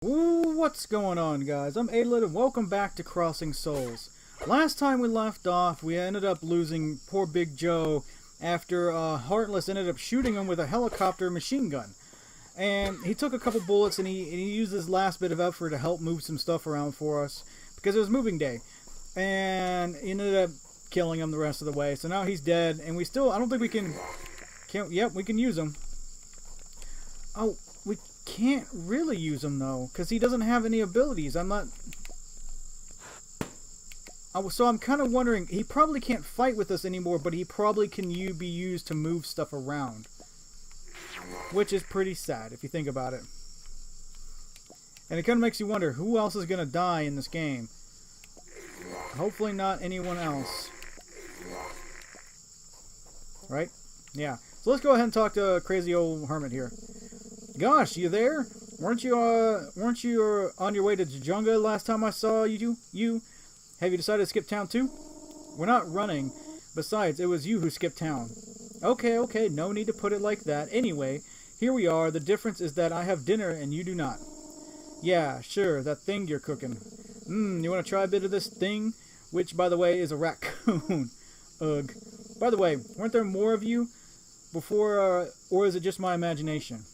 Ooh, what's going on, guys? I'm Aetallidd and welcome back to Crossing Souls. Last time we left off, we ended up losing poor Big Joe after Heartless ended up shooting him with a helicopter machine gun. And he took a couple bullets and he used his last bit of effort to help move some stuff around for us because it was moving day. And he ended up killing him the rest of the way. So now he's dead and we still, I don't think we can, yep, we can use him. Oh, we can't really use him though, because he doesn't have any abilities. So I'm kind of wondering, he probably can't fight with us anymore, but he probably can be used to move stuff around. Which is pretty sad, if you think about it. And it kind of makes you wonder, who else is going to die in this game? Hopefully not anyone else. Right? Yeah. So let's go ahead and talk to crazy old hermit here. Gosh, you there? Weren't you on your way to Jajunga last time I saw you? Have you decided to skip town too? We're not running. Besides, it was you who skipped town. Okay, no need to put it like that. Anyway, here we are. The difference is that I have dinner and you do not. Yeah, sure, that thing you're cooking. You want to try a bit of this thing? Which, by the way, is a raccoon. Ugh. By the way, weren't there more of you before, or is it just my imagination?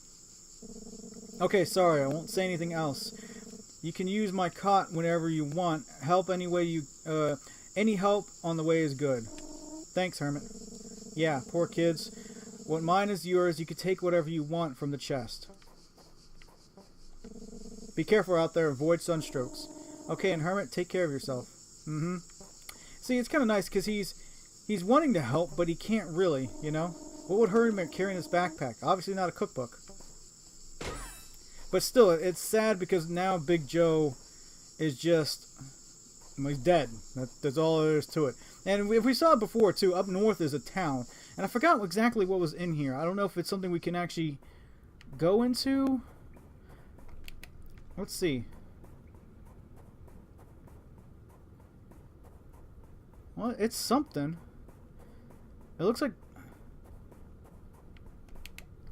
Okay, sorry, I won't say anything else. You can use my cot whenever you want. Help any way you, any help on the way is good. Thanks, hermit. Yeah, poor kids. What mine is yours. You can take whatever you want from the chest. Be careful out there. Avoid sunstrokes. Okay, and hermit, take care of yourself. See, it's kind of nice because he's wanting to help, but he can't really, you know? What would hermit carrying his backpack? Obviously not a cookbook. But still, it's sad because now Big Joe is just, he's dead. That's all there is to it. And if we saw it before, too, up north is a town. And I forgot exactly what was in here. I don't know if it's something we can actually go into. Let's see. Well, it's something. It looks like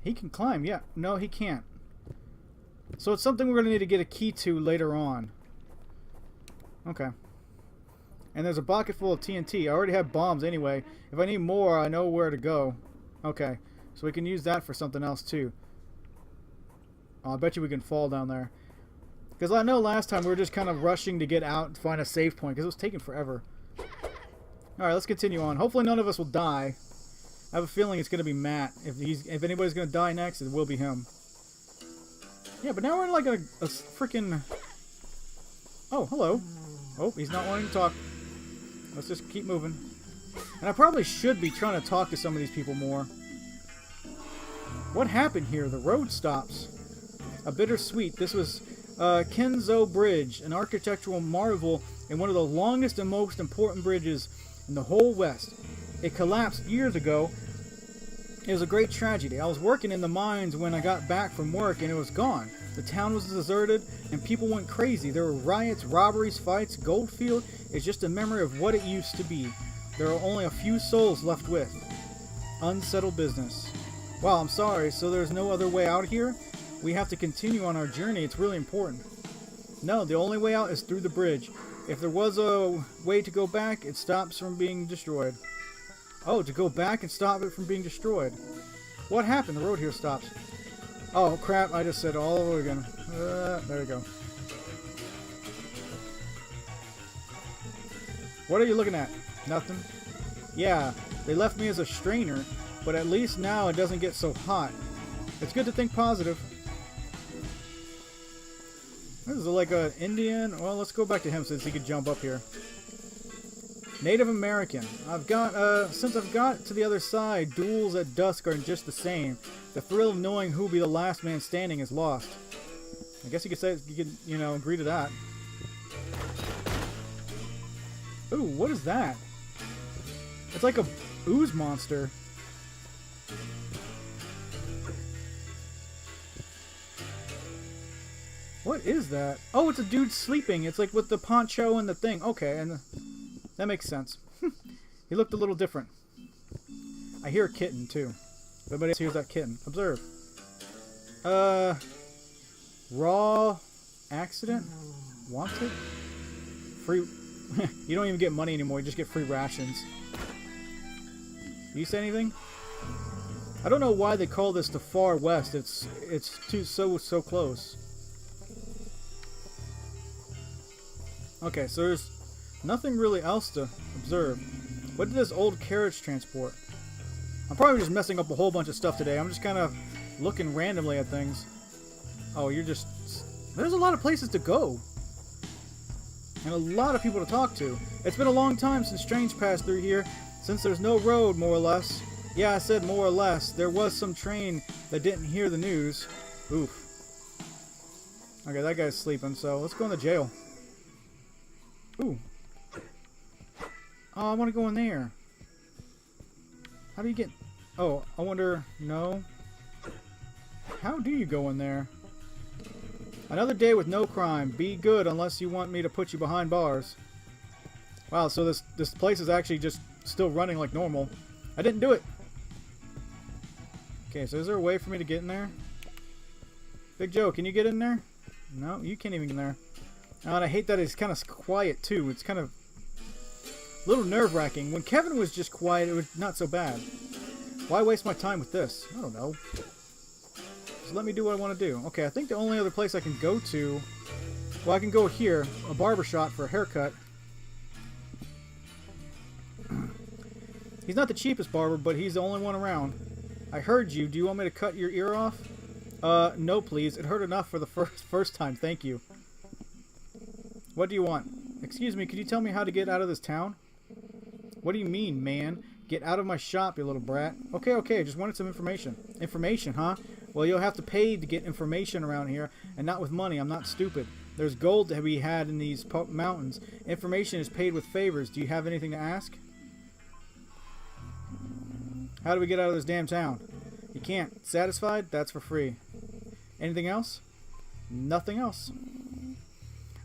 he can climb. Yeah, no, he can't. So it's something we're going to need to get a key to later on. Okay. And there's a bucket full of TNT. I already have bombs anyway. If I need more, I know where to go. Okay. So we can use that for something else too. Oh, I bet you we can fall down there. Because I know last time we were just kind of rushing to get out and find a save point. Because it was taking forever. Alright, let's continue on. Hopefully none of us will die. I have a feeling it's going to be Matt. If anybody's going to die next, it will be him. Yeah, but now we're in like a freaking... Oh, hello. Oh, he's not wanting to talk. Let's just keep moving. And I probably should be trying to talk to some of these people more. What happened here? The road stops. A bittersweet. This was Kenzo Bridge, an architectural marvel and one of the longest and most important bridges in the whole West. It collapsed years ago. It was a great tragedy. I was working in the mines when I got back from work and it was gone. The town was deserted and people went crazy. There were riots, robberies, fights, Goldfield. It's just a memory of what it used to be. There are only a few souls left with. Unsettled business. Wow, I'm sorry. So there's no other way out here? We have to continue on our journey. It's really important. No, the only way out is through the bridge. If there was a way to go back, it stops from being destroyed. Oh, to go back and stop it from being destroyed. What happened? The road here stops. Oh, crap. I just said it all over again. There we go. What are you looking at? Nothing? Yeah, they left me as a strainer, but at least now it doesn't get so hot. It's good to think positive. This is like an Indian. Well, let's go back to him since he could jump up here. Native American. Since I've got to the other side, duels at dusk are just the same. The thrill of knowing who'll be the last man standing is lost. I guess you could say, you know, agree to that. Ooh, what is that? It's like a ooze monster. What is that? Oh, it's a dude sleeping. It's like with the poncho and the thing. Okay, and that makes sense. He looked a little different. I hear a kitten, too. If anybody else hears that kitten. Observe. Raw Accident? Wanted? Free... You don't even get money anymore, you just get free rations. You say anything? I don't know why they call this the Far West. It's so close. Okay, so there's nothing really else to observe. What did this old carriage transport? I'm probably just messing up a whole bunch of stuff today. I'm just kind of looking randomly at things. Oh, you're just... There's a lot of places to go. And a lot of people to talk to. It's been a long time since Strange passed through here. Since there's no road, more or less. Yeah, I said more or less. There was some train that didn't hear the news. Oof. Okay, that guy's sleeping, so let's go in the jail. Ooh. Oh, I want to go in there. How do you get... Oh, I wonder... No. How do you go in there? Another day with no crime. Be good unless you want me to put you behind bars. Wow, so this place is actually just still running like normal. I didn't do it. Okay, so is there a way for me to get in there? Big Joe, can you get in there? No, you can't even get in there. Oh, and I hate that it's kind of quiet too. It's kind of a little nerve-wracking. When Kevin was just quiet, it was not so bad. Why waste my time with this? I don't know. Just let me do what I want to do. Okay, I think the only other place I can go to... Well, I can go here, a barber shop for a haircut. He's not the cheapest barber, but he's the only one around. I heard you. Do you want me to cut your ear off? No, please. It hurt enough for the first time. Thank you. What do you want? Excuse me, could you tell me how to get out of this town? What do you mean, man? Get out of my shop, you little brat. Okay, okay, just wanted some information. Information, huh? Well, you'll have to pay to get information around here, and not with money. I'm not stupid. There's gold to be had in these mountains. Information is paid with favors. Do you have anything to ask? How do we get out of this damn town? You can't. Satisfied? That's for free. Anything else? Nothing else.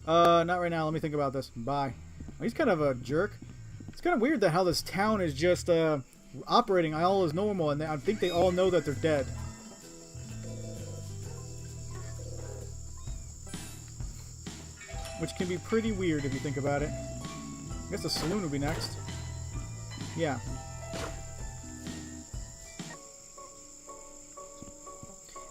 Not right now. Let me think about this. Bye. Oh, he's kind of a jerk. It's kind of weird that how this town is just operating all as normal, and I think they all know that they're dead. Which can be pretty weird if you think about it. I guess the saloon would be next. Yeah.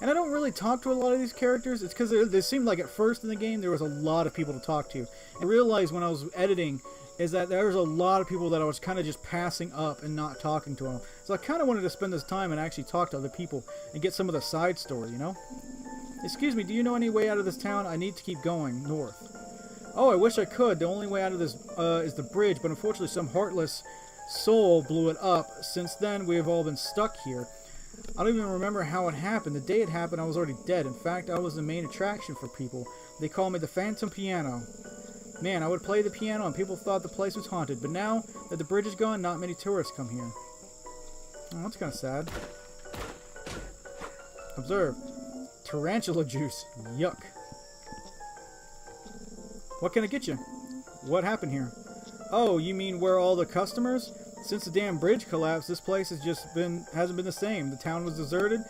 And I don't really talk to a lot of these characters. It's because they seemed like at first in the game there was a lot of people to talk to. I realized when I was editing is that there was a lot of people that I was kind of just passing up and not talking to them. So I kind of wanted to spend this time and actually talk to other people and get some of the side story, you know? Excuse me, do you know any way out of this town? I need to keep going north. Oh, I wish I could. The only way out of this is the bridge, but unfortunately some heartless soul blew it up. Since then, we have all been stuck here. I don't even remember how it happened. The day it happened, I was already dead. In fact, I was the main attraction for people. They call me the Phantom Piano. Man, I would play the piano and people thought the place was haunted. But now that the bridge is gone, not many tourists come here. Oh, that's kind of sad. Observe. Tarantula juice. Yuck. What can I get you? What happened here? Oh, you mean where all the customers? Since the damn bridge collapsed, this place hasn't been the same. The town was deserted,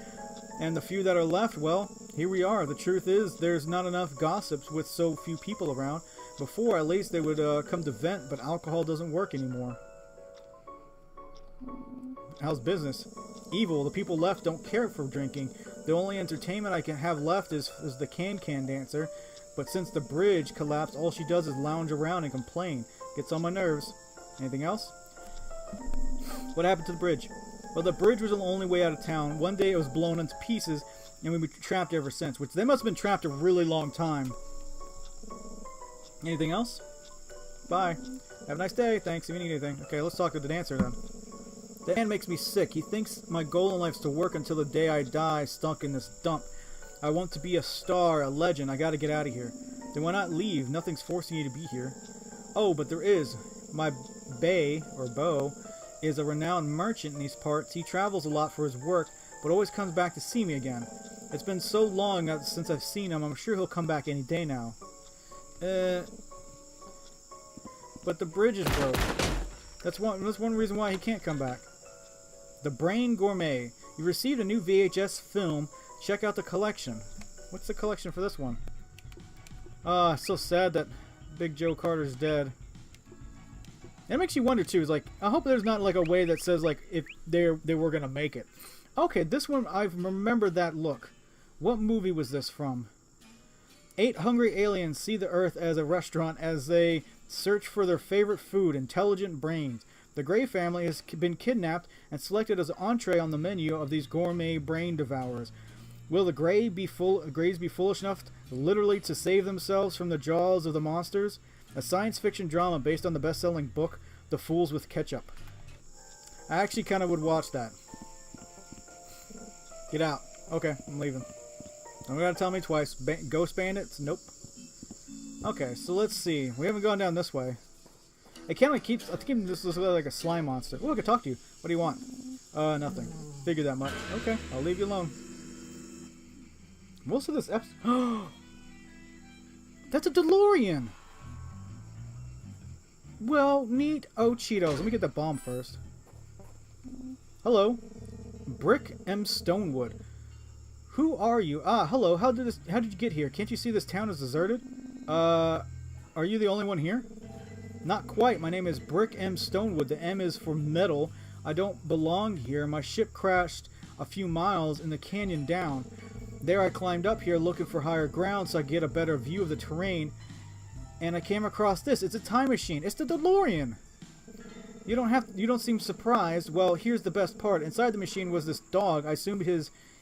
and the few that are left, well, here we are. The truth is, there's not enough gossips with so few people around. Before, at least, they would come to vent, but alcohol doesn't work anymore. How's business? Evil. The people left don't care for drinking. The only entertainment I can have left is the can-can dancer. But since the bridge collapsed, all she does is lounge around and complain. Gets on my nerves. Anything else? What happened to the bridge? Well, the bridge was the only way out of town. One day it was blown into pieces, and we've been trapped ever since. Which they must have been trapped a really long time. Anything else? Bye. Have a nice day. Thanks if you need anything. Okay, let's talk to the dancer then. The man makes me sick. He thinks my goal in life is to work until the day I die stuck in this dump. I want to be a star, a legend. I gotta get out of here. Then why not leave? Nothing's forcing you to be here. Oh, but there is. My beau, is a renowned merchant in these parts. He travels a lot for his work, but always comes back to see me again. It's been so long since I've seen him, I'm sure he'll come back any day now. But the bridge is broke. That's one reason why he can't come back. The Brain Gourmet. You received a new VHS film. Check out the collection. What's the collection for this one? So sad that Big Joe Carter's dead. It makes you wonder too. Is like, I hope there's not like a way that says like if they were gonna make it. Okay, this one I remember that look. What movie was this from? 8 hungry aliens see the Earth as a restaurant as they search for their favorite food, intelligent brains. The Gray family has been kidnapped and selected as an entree on the menu of these gourmet brain devourers. Will the Grays be foolish enough literally to save themselves from the jaws of the monsters? A science fiction drama based on the best-selling book, The Fools with Ketchup. I actually kind of would watch that. Get out. Okay, I'm leaving. Don't gotta tell me twice. Ghost bandits? Nope. Okay, so let's see. We haven't gone down this way. It kind of keeps. I think this looks like a slime monster. Oh, I can talk to you. What do you want? Nothing. Figured that much. Okay, I'll leave you alone. Most of this episode. That's a DeLorean! Well, neat. Oh, Cheetos. Let me get the bomb first. Hello. Brick M. Stonewood. Who are you? Ah, hello. How did you get here? Can't you see this town is deserted? Are you the only one here? Not quite. My name is Brick M. Stonewood. The M is for metal. I don't belong here. My ship crashed a few miles in the canyon down. There I climbed up here looking for higher ground so I get a better view of the terrain. And I came across this. It's a time machine. It's the DeLorean. You don't seem surprised. Well, here's the best part. Inside the machine was this dog. I assumed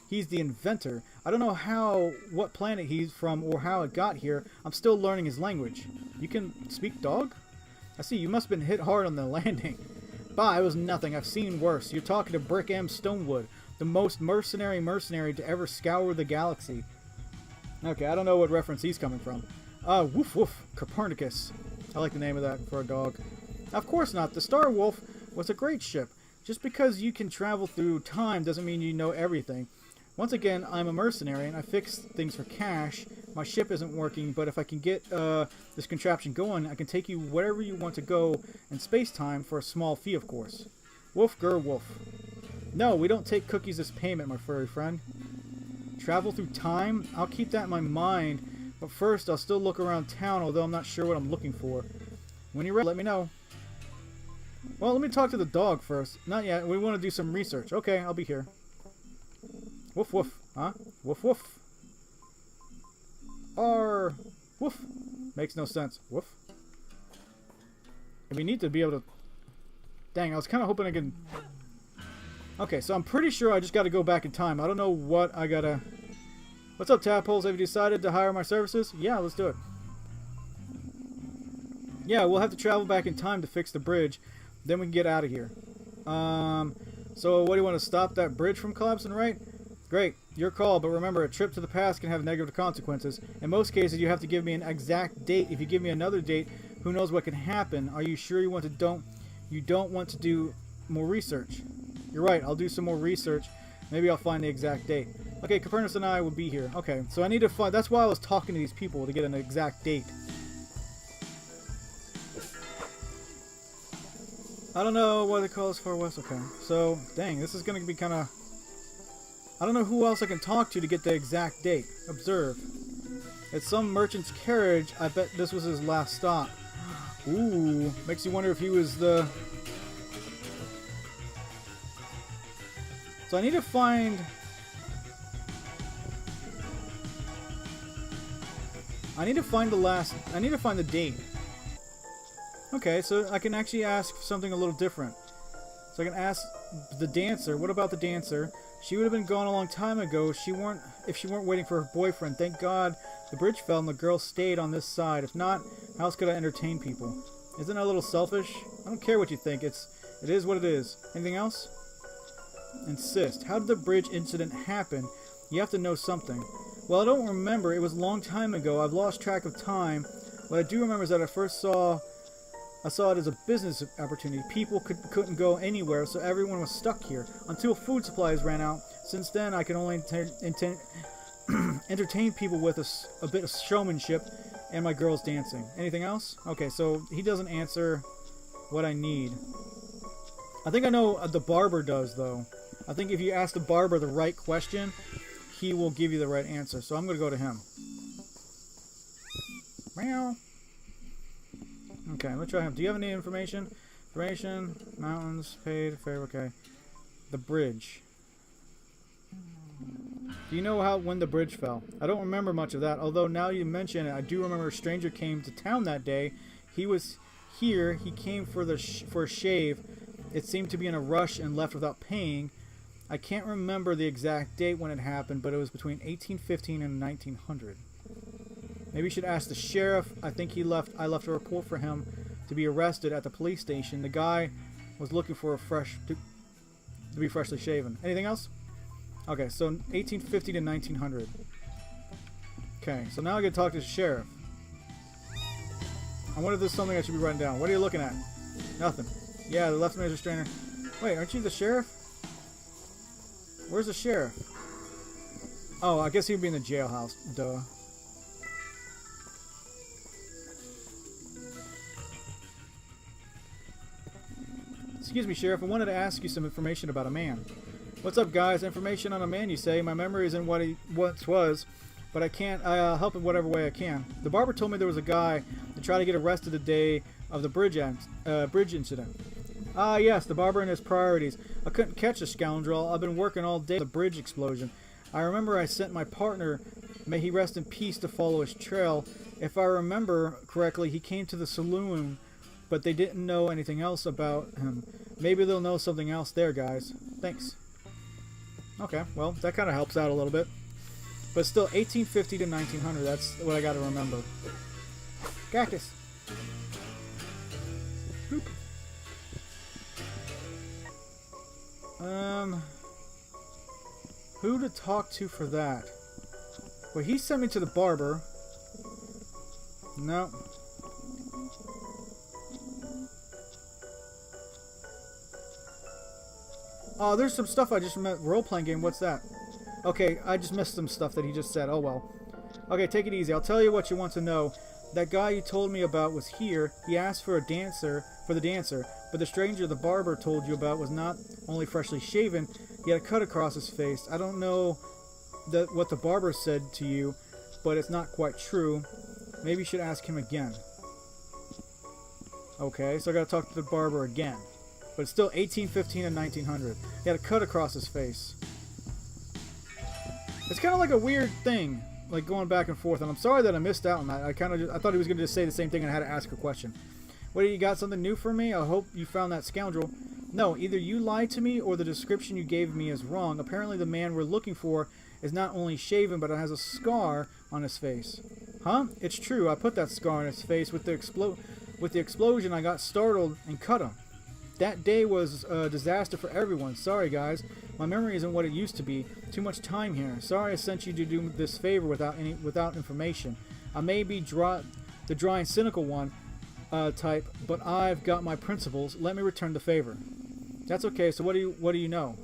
he's the inventor. I don't know what planet he's from or how it got here. I'm still learning his language. You can speak dog? I see. You must have been hit hard on the landing. Bah, it was nothing. I've seen worse. You're talking to Brick M. Stonewood, the most mercenary to ever scour the galaxy. Okay, I don't know what reference he's coming from. Woof woof, Copernicus. I like the name of that for a dog. Of course not. The Star Wolf was a great ship. Just because you can travel through time doesn't mean you know everything. Once again, I'm a mercenary and I fix things for cash. My ship isn't working, but if I can get this contraption going, I can take you wherever you want to go in space-time for a small fee, of course. Woof gur woof. No, we don't take cookies as payment, my furry friend. Travel through time? I'll keep that in my mind, but first I'll still look around town, although I'm not sure what I'm looking for. When you're ready, let me know. Well, let me talk to the dog first. Not yet. We want to do some research. Okay, I'll be here. Woof woof. Huh? Woof woof. Arr. Woof. Makes no sense. Woof. And we need to be able to... Dang, I was kind of hoping I could... Okay, so I'm pretty sure I just got to go back in time. I don't know what I got to... What's up, Tadpoles? Have you decided to hire my services? Yeah, let's do it. Yeah, we'll have to travel back in time to fix the bridge. Then we can get out of here. So what do you want to stop that bridge from collapsing, right? Great, your call, but remember, a trip to the past can have negative consequences. In most cases, you have to give me an exact date. If you give me another date, who knows what can happen? Are you sure you don't want to do more research? You're right, I'll do some more research. Maybe I'll find the exact date. Okay, Copernicus and I will be here. Okay, so I need to find... That's why I was talking to these people, to get an exact date. I don't know why they call us Far West. Okay, so, dang, this is going to be kind of... I don't know who else I can talk to get the exact date. Observe. It's some merchant's carriage. I bet this was his last stop. Ooh, makes you wonder if he was the... So I need to find... I need to find the date. Okay, so I can actually ask something a little different. So I can ask the dancer. What about the dancer? She would have been gone a long time ago if she weren't waiting for her boyfriend. Thank God the bridge fell and the girl stayed on this side. If not, how else could I entertain people? Isn't that a little selfish? I don't care what you think. It is what it is. Anything else? Insist. How did the bridge incident happen? You have to know something. Well, I don't remember. It was a long time ago. I've lost track of time. What I do remember is that I saw it as a business opportunity. People couldn't go anywhere, so everyone was stuck here until food supplies ran out. Since then, I can only entertain people with a bit of showmanship and my girls dancing. Anything else? Okay, so he doesn't answer what I need. I think I know the barber does, though. I think if you ask the barber the right question, he will give you the right answer. So I'm going to go to him. Meow. Okay, let's try him. Do you have any information? Information, mountains, paid, fair, okay. The bridge. Do you know when the bridge fell? I don't remember much of that, although now you mention it, I do remember a stranger came to town that day. He was here, he came for a shave. It seemed to be in a rush and left without paying. I can't remember the exact date when it happened, but it was between 1815 and 1900. Maybe you should ask the sheriff. I think I left a report for him to be arrested at the police station. The guy was looking for to be freshly shaven. Anything else? Okay, so 1850 to 1900. Okay, so now I gotta talk to the sheriff. I wonder if there's something I should be writing down. What are you looking at? Nothing. Yeah, the left major strainer. Wait, aren't you the sheriff? Where's the sheriff? Oh, I guess he'd be in the jailhouse. Duh. Excuse me, Sheriff. I wanted to ask you some information about a man. What's up, guys? Information on a man, you say? My memory isn't what he once was, but I can't help in whatever way I can. The barber told me there was a guy that tried to get arrested the day of the bridge incident. Ah, yes, the barber and his priorities. I couldn't catch the scoundrel. I've been working all day on the bridge explosion. I remember I sent my partner, may he rest in peace, to follow his trail. If I remember correctly, he came to the saloon, but they didn't know anything else about him. Maybe they'll know something else there, guys. Thanks. Okay, well, that kind of helps out a little bit. But still, 1850 to 1900, that's what I got to remember. Cactus. Boop. Who to talk to for that? Well, he sent me to the barber. No. Oh, there's some stuff I just remember. Role-playing game, what's that? Okay, I just missed some stuff that he just said. Oh, well. Okay, take it easy. I'll tell you what you want to know. That guy you told me about was here. He asked for the dancer, but the stranger the barber told you about was not only freshly shaven, he had a cut across his face. I don't know what the barber said to you, but it's not quite true. Maybe you should ask him again. Okay, so I gotta talk to the barber again. But it's still 1815 and 1900. He had a cut across his face. It's kind of like a weird thing, like going back and forth. And I'm sorry that I missed out on that. I thought he was going to just say the same thing and I had to ask a question. What, you got something new for me? I hope you found that scoundrel. No, either you lied to me or the description you gave me is wrong. Apparently the man we're looking for is not only shaven, but has a scar on his face. Huh? It's true. I put that scar on his face. With the explosion, I got startled and cut him. That day was a disaster for everyone. Sorry, guys. My memory isn't what it used to be. Too much time here. Sorry I sent you to do this favor without information. I may be the dry and cynical one type, but I've got my principles. Let me return the favor. That's okay. So what do you know?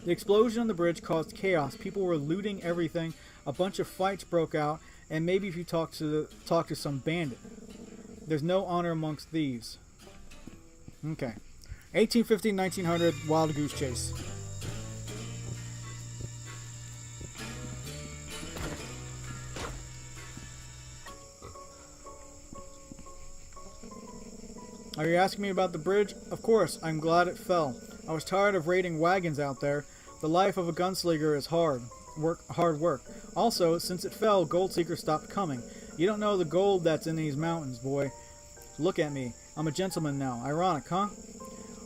The explosion on the bridge caused chaos. People were looting everything. A bunch of fights broke out, and maybe if you talk to some bandit. There's no honor amongst thieves. Okay. 1850, 1900, Wild Goose Chase. Are you asking me about the bridge? Of course, I'm glad it fell. I was tired of raiding wagons out there. The life of a gunslinger is hard work. Also, since it fell, gold seekers stopped coming. You don't know the gold that's in these mountains, boy. Look at me. I'm a gentleman now. Ironic, huh?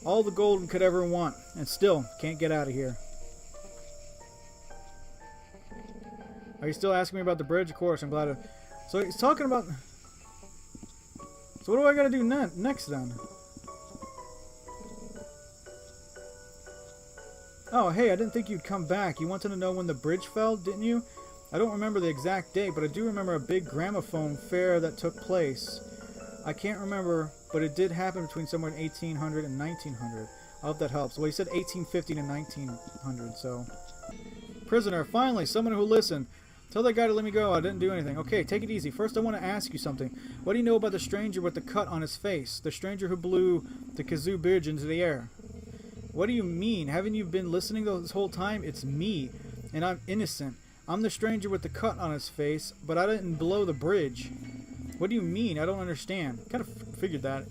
All the gold we could ever want, and still can't get out of here. Are you still asking me about the bridge? Of course, I'm glad to... So he's talking about... So what do I gotta do next then? Oh, hey, I didn't think you'd come back. You wanted to know when the bridge fell, didn't you? I don't remember the exact date, but I do remember a big gramophone fair that took place. I can't remember, but it did happen between somewhere in 1800 and 1900. I hope that helps. Well, he said 1850 to 1900, so... Prisoner, finally, someone who listened. Tell that guy to let me go. I didn't do anything. Okay, take it easy. First, I want to ask you something. What do you know about the stranger with the cut on his face? The stranger who blew the kazoo bridge into the air? What do you mean? Haven't you been listening this whole time? It's me, and I'm innocent. I'm the stranger with the cut on his face, but I didn't blow the bridge. What do you mean? I don't understand. Kind of figured that.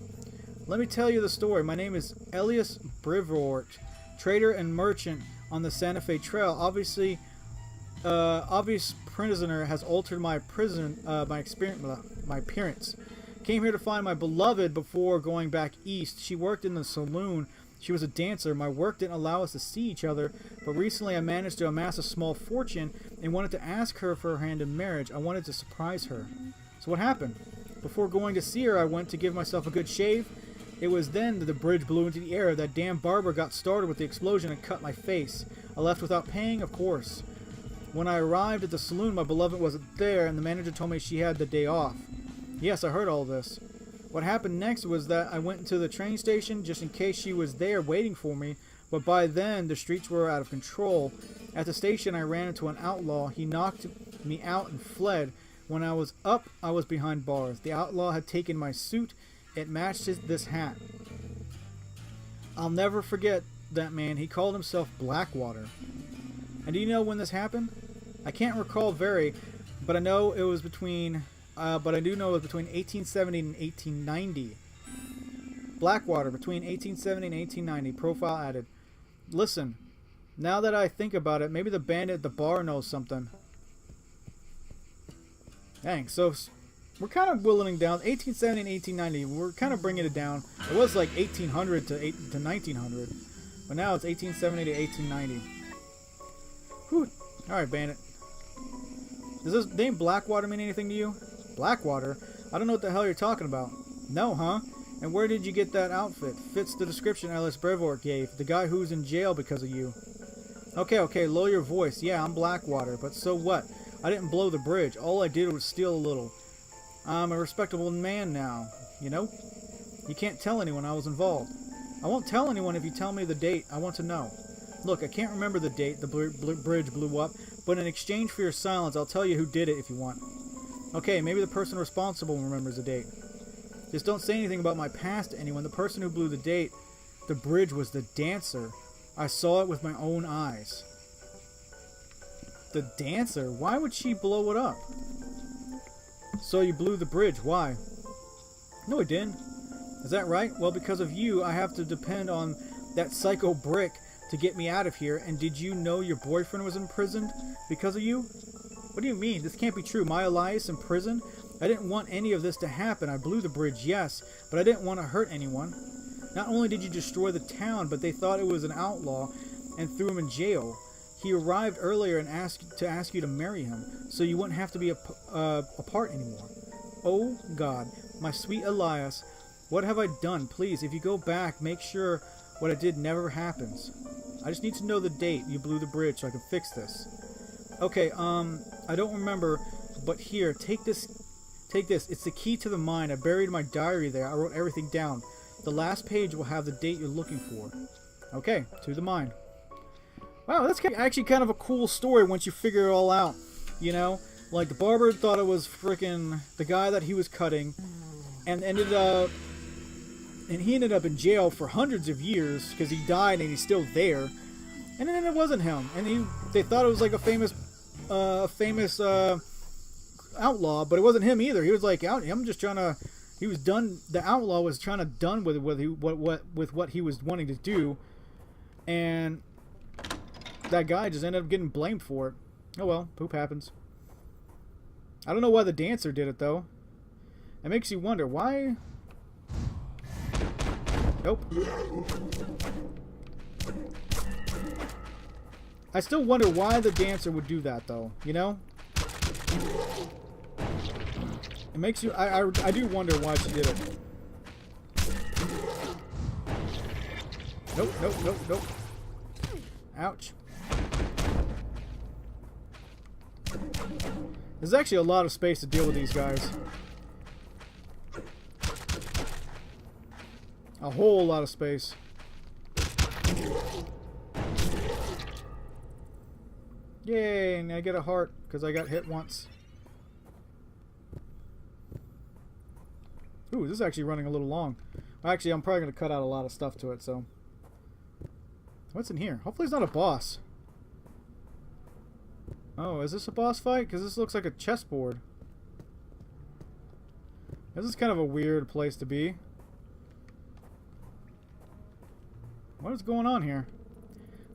Let me tell you the story. My name is Elias Brivort, trader and merchant on the Santa Fe Trail. Obviously, obvious prisoner has altered my appearance. Came here to find my beloved before going back east. She worked in the saloon. She was a dancer. My work didn't allow us to see each other, but recently I managed to amass a small fortune and wanted to ask her for her hand in marriage. I wanted to surprise her. So what happened? Before going to see her, I went to give myself a good shave. It was then that the bridge blew into the air. That damn barber got started with the explosion and cut my face. I left without paying, of course. When I arrived at the saloon, my beloved wasn't there, and the manager told me she had the day off. Yes, I heard all this. What happened next was that I went to the train station just in case she was there waiting for me, but by then the streets were out of control. At the station, I ran into an outlaw. He knocked me out and fled. When I was up, I was behind bars. The outlaw had taken my suit. It matched this hat. I'll never forget that man. He called himself Blackwater. And do you know when this happened? I can't recall but I know it was between. But I do know it was between 1870 and 1890. Blackwater between 1870 and 1890. Profile added. Listen, now that I think about it, maybe the bandit at the bar knows something. Dang, so we're kind of whittling down. 1870 and 1890, we're kind of bringing it down. It was like 1800 to 1900, but now it's 1870 to 1890. Whew. All right, bandit. Does this name Blackwater mean anything to you? Blackwater? I don't know what the hell you're talking about. No, huh? And where did you get that outfit? Fits the description Alice Brevort gave. The guy who's in jail because of you. Okay, lower your voice. Yeah, I'm Blackwater, but so what? I didn't blow the bridge. All I did was steal a little. I'm a respectable man now, you know? You can't tell anyone I was involved. I won't tell anyone if you tell me the date. I want to know. Look, I can't remember the date the bridge blew up, but in exchange for your silence, I'll tell you who did it if you want. Okay, maybe the person responsible remembers the date. Just don't say anything about my past to anyone. The person who blew the bridge was the dancer. I saw it with my own eyes. The dancer? Why would she blow it up? So you blew the bridge. Why? No, I didn't. Is that right? Well, because of you, I have to depend on that psycho brick to get me out of here. And did you know your boyfriend was imprisoned because of you? What do you mean? This can't be true. My Elias in prison? I didn't want any of this to happen. I blew the bridge, yes, but I didn't want to hurt anyone. Not only did you destroy the town, but they thought it was an outlaw and threw him in jail. He arrived earlier and asked you to marry him, so you wouldn't have to be apart anymore. Oh, God, my sweet Elias, what have I done? Please, if you go back, make sure what I did never happens. I just need to know the date you blew the bridge so I can fix this. Okay, I don't remember, but here, take this. It's the key to the mine. I buried my diary there. I wrote everything down. The last page will have the date you're looking for. Okay, to the mine. Wow, that's actually kind of a cool story once you figure it all out. You know, like the barber thought it was frickin' the guy that he was cutting, and he ended up in jail for hundreds of years because he died and he's still there. And then it wasn't him, and they thought it was like a famous outlaw, but it wasn't him either. He was like, I'm just trying to. He was done. The outlaw was trying to done with what he was wanting to do, and that guy just ended up getting blamed for it. Oh well, poop happens. I don't know why the dancer did it though. It makes you wonder why. Nope. I still wonder why the dancer would do that though. You know. It makes you. I do wonder why she did it. Nope. Ouch. There's actually a lot of space to deal with these guys. A whole lot of space. Yay, and I get a heart because I got hit once. Ooh, this is actually running a little long. Actually, I'm probably going to cut out a lot of stuff to it, so. What's in here? Hopefully it's not a boss. Oh, is this a boss fight? Because this looks like a chessboard. This is kind of a weird place to be. What is going on here?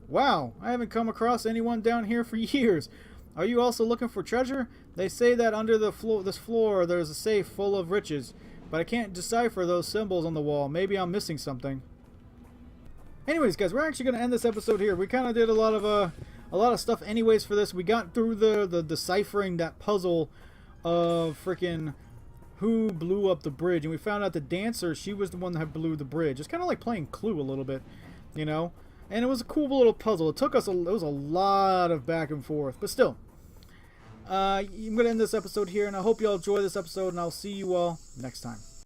Wow, I haven't come across anyone down here for years. Are you also looking for treasure? They say that under this floor there's a safe full of riches, but I can't decipher those symbols on the wall. Maybe I'm missing something. Anyways, guys, we're actually going to end this episode here. We kind of did a lot of stuff anyways for this. We got through the deciphering that puzzle of freaking who blew up the bridge, and we found out the dancer, she was the one that blew the bridge. It's kind of like playing Clue a little bit, you know? And it was a cool little puzzle. It took us it was a lot of back and forth, but still. I'm going to end this episode here, and I hope you all enjoy this episode, and I'll see you all next time.